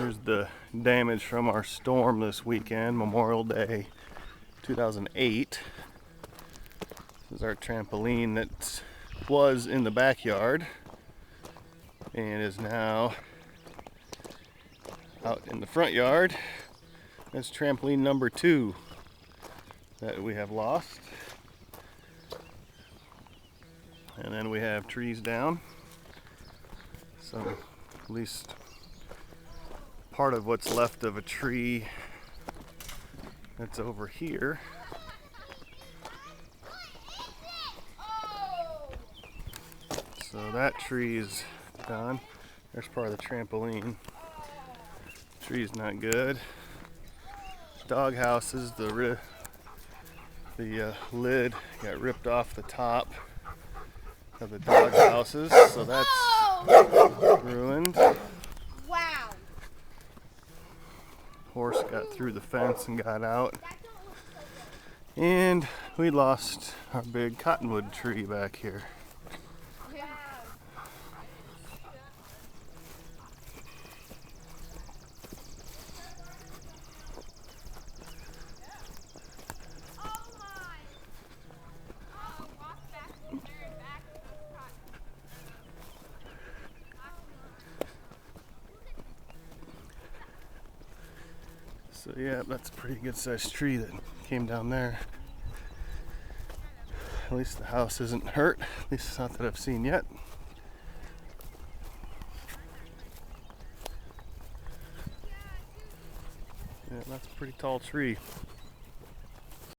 There's the damage from our storm this weekend, Memorial Day 2008. This is our trampoline that was in the backyard and is now out in the front yard. That's trampoline number 2 that we have lost. And then we have trees down. So at least part of what's left of a tree that's over here. So that tree is done. There's part of the trampoline. Tree's not good. Dog houses, the lid got ripped off the top of the dog houses, so that's ruined. Wow. Horse got through the fence and got out. And we lost our big cottonwood tree back here. So yeah, that's a pretty good sized tree that came down there. At least the house isn't hurt. At least it's not that I've seen yet. Yeah, that's a pretty tall tree.